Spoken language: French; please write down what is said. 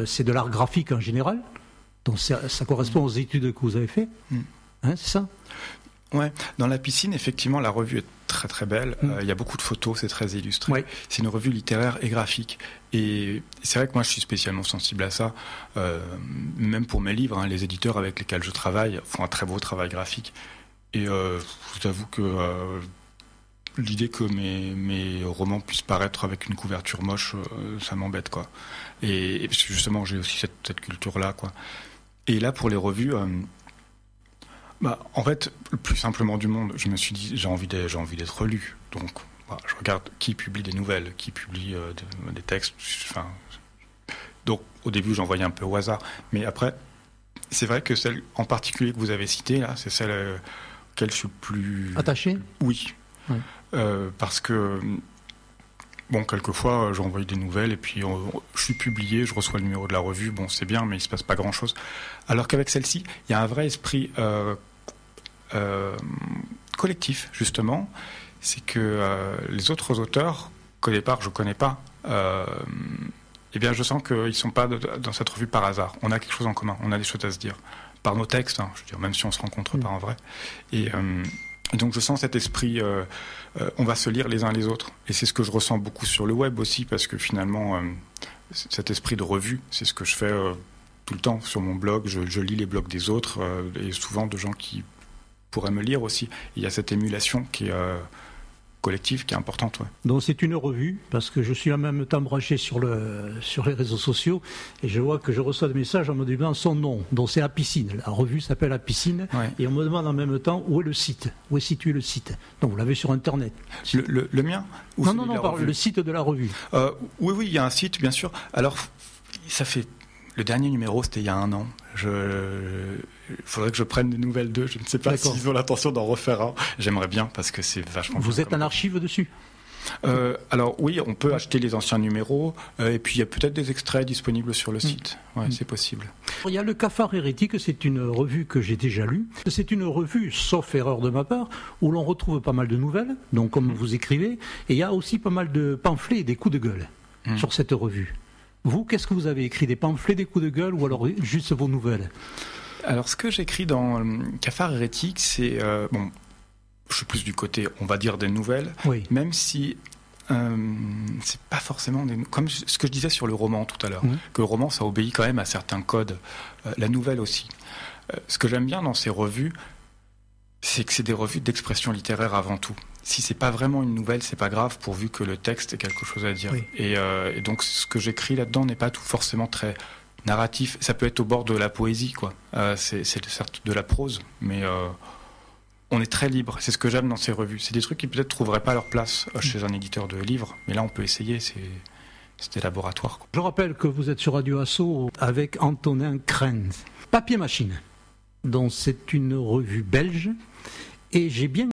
C'est de l'art graphique en général, donc ça correspond aux études que vous avez faites, hein, c'est ça? Ouais, dans la piscine, effectivement, la revue est très très belle. Il y a beaucoup de photos, c'est très illustré. Ouais. C'est une revue littéraire et graphique. Et c'est vrai que moi, je suis spécialement sensible à ça. Même pour mes livres, hein, les éditeurs avec lesquels je travaille font un très beau travail graphique. Et je vous avoue que l'idée que mes romans puissent paraître avec une couverture moche, ça m'embête, quoi. Et justement, j'ai aussi cette culture-là, quoi. Et là, pour les revues... en fait, le plus simplement du monde, je me suis dit, j'ai envie d'être lu. Donc, je regarde qui publie des nouvelles, qui publie des textes. Donc, au début, j'envoyais un peu au hasard. Mais après, c'est vrai que celle en particulier que vous avez citée, là, c'est celle auquel je suis le plus... Attaché ? Oui. Ouais. Parce que... Bon, quelquefois, j'envoie des nouvelles et puis je suis publié, je reçois le numéro de la revue. Bon, c'est bien, mais il ne se passe pas grand-chose. Alors qu'avec celle-ci, il y a un vrai esprit collectif, justement. C'est que les autres auteurs, qu'au départ, je ne connais pas, eh bien, je sens qu'ils ne sont pas dans cette revue par hasard. On a quelque chose en commun, on a des choses à se dire. Par nos textes, hein, je veux dire, même si on ne se rencontre pas en vrai. Et donc, je sens cet esprit... on va se lire les uns les autres. Et c'est ce que je ressens beaucoup sur le web aussi, parce que finalement, cet esprit de revue, c'est ce que je fais tout le temps sur mon blog. Je lis les blogs des autres, et souvent de gens qui pourraient me lire aussi. Il y a cette émulation qui est collective, qui est importante. Ouais. Donc c'est une revue, parce que je suis en même temps branché sur les réseaux sociaux, et je vois que je reçois des messages en me demandant son nom. Donc c'est La Piscine. La revue s'appelle La Piscine, ouais. Et on me demande en même temps où est le site, où est situé le site. Donc vous l'avez sur Internet. Le mien ou Non, le site de la revue. Oui, il y a un site, bien sûr. Alors, ça fait... Le dernier numéro, c'était il y a 1 an. Il faudrait que je prenne des nouvelles d'eux. Je ne sais pas s'ils ont l'intention d'en refaire un. J'aimerais bien, parce que c'est vachement... Vous êtes en archive dessus ? Alors oui, on peut acheter les anciens numéros, et puis il y a peut-être des extraits disponibles sur le site. Ouais, c'est possible. Il y a le Cafard Hérétique, c'est une revue que j'ai déjà lue. C'est une revue, sauf erreur de ma part, où l'on retrouve pas mal de nouvelles, donc comme vous écrivez, et il y a aussi pas mal de pamphlets et des coups de gueule sur cette revue. Vous, qu'est-ce que vous avez écrit? Des pamphlets, des coups de gueule, ou alors juste vos nouvelles? Alors, ce que j'écris dans Cafard Hérétique, c'est... je suis plus du côté, on va dire, des nouvelles, oui. Même si c'est pas forcément des... Comme ce que je disais sur le roman tout à l'heure, que le roman, ça obéit quand même à certains codes. La nouvelle aussi. Ce que j'aime bien dans ces revues, c'est que c'est des revues d'expression littéraire avant tout. Si c'est pas vraiment une nouvelle, c'est pas grave, pourvu que le texte ait quelque chose à dire. Oui. Et donc, ce que j'écris là-dedans n'est pas tout forcément très narratif. Ça peut être au bord de la poésie, quoi. C'est certes de la prose, mais... on est très libre, c'est ce que j'aime dans ces revues. C'est des trucs qui peut-être trouveraient pas leur place chez un éditeur de livres, mais là on peut essayer, c'est des laboratoires. Quoi. Je rappelle que vous êtes sur Radio Asso avec Antonin Krenz. Papier Machine, donc c'est une revue belge, et j'ai bien